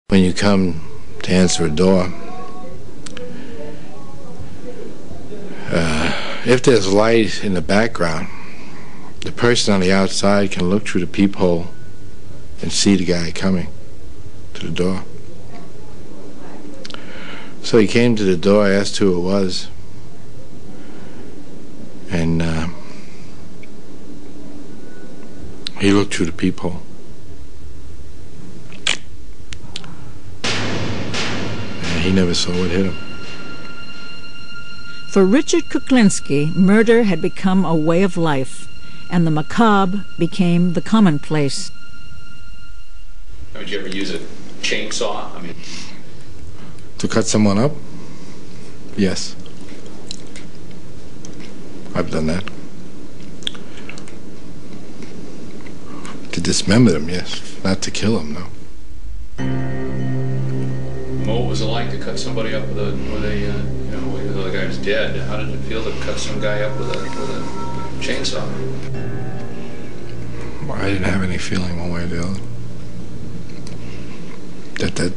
When you come to answer a door, if there's light in the background, the person on the outside can look through the peephole and see the guy coming to the door. So he came to the door, asked who it was, and he looked through the peephole. And he never saw what hit him. For Richard Kuklinski, murder had become a way of life, and the macabre became the commonplace. Would you ever use a chainsaw? To cut someone up? Yes. I've done that. To dismember them, yes. Not to kill them, no. What was it like to cut somebody up with a even though the guy was dead, how did it feel to cut some guy up with a chainsaw? Well, I didn't have any feeling one way or the other. That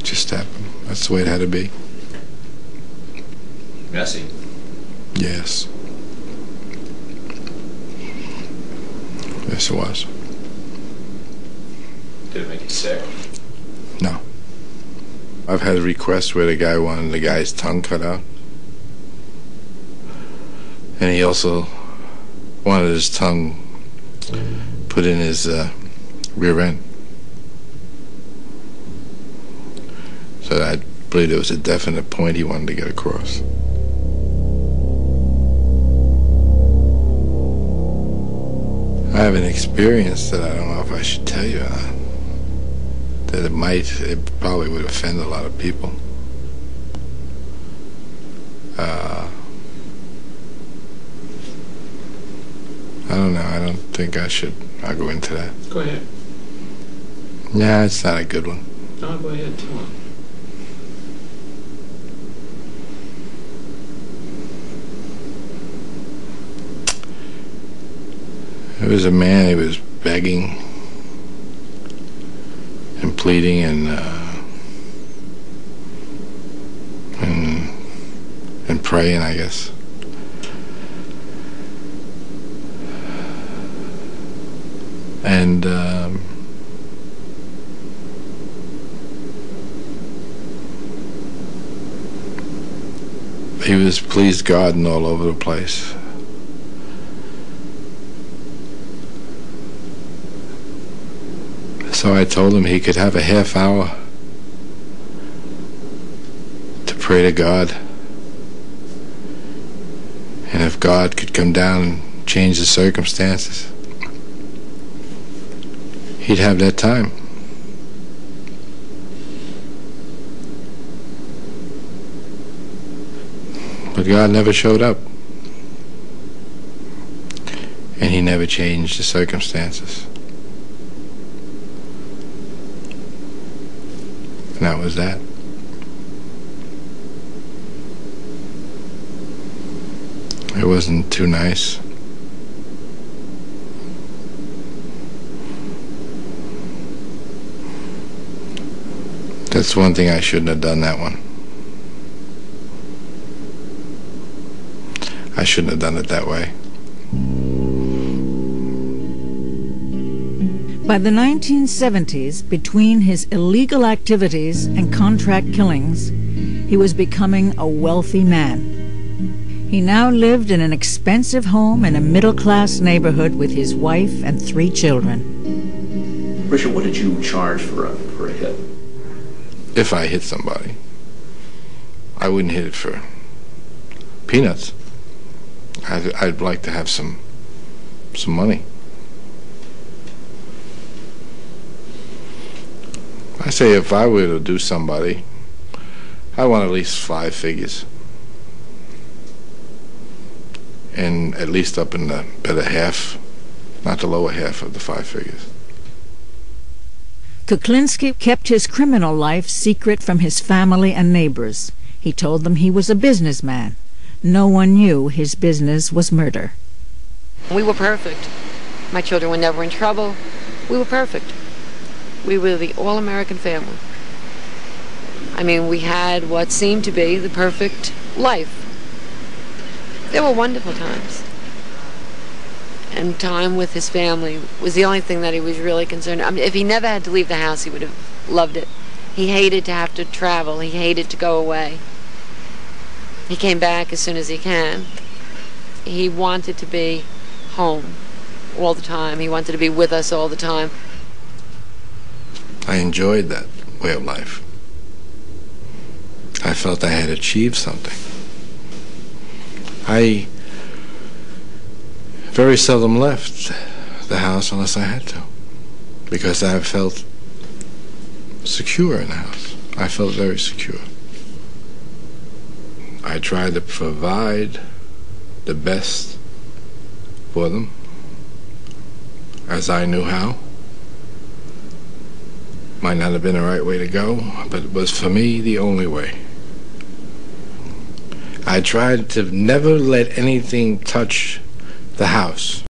just happened. That's the way it had to be. Messy. Yes. Yes, it was. Did it make you sick? No. I've had requests where the guy wanted the guy's tongue cut out. And he also wanted his tongue put in his rear end. So I believe there was a definite point he wanted to get across. I have an experience that I don't know if I should tell you. That it probably would offend a lot of people. I don't know. I don't think I should. I'll go into that. Go ahead. Yeah, it's not a good one. No, go ahead, tell him. There was a man, he was begging and pleading and praying, I guess. And he was pleased God and all over the place. So I told him he could have a half hour to pray to God. And if God could come down and change the circumstances, he'd have that time. But God never showed up. And he never changed the circumstances. And that was that. It wasn't too nice. That's one thing I shouldn't have done, that one. I shouldn't have done it that way. By the 1970s, between his illegal activities and contract killings, he was becoming a wealthy man. He now lived in an expensive home in a middle-class neighborhood with his wife and 3 children. Richard, what did you charge for a hit? If I hit somebody, I wouldn't hit it for peanuts. I'd like to have some money. I say if I were to do somebody, I want at least 5 figures. And at least up in the better half, not the lower half of the 5 figures. Kuklinski kept his criminal life secret from his family and neighbors. He told them he was a businessman. No one knew his business was murder. We were perfect. My children were never in trouble. We were perfect. We were the all-American family. I mean, we had what seemed to be the perfect life. There were wonderful times. And time with his family was the only thing that he was really concerned. I mean, if he never had to leave the house, he would have loved it. He hated to have to travel. He hated to go away. He came back as soon as he can. He wanted to be home all the time. He wanted to be with us all the time. I enjoyed that way of life. I felt I had achieved something. I very seldom left the house unless I had to, because I felt secure in the house. I felt very secure. I tried to provide the best for them as I knew how. Might not have been the right way to go, but it was for me the only way. I tried to never let anything touch the house.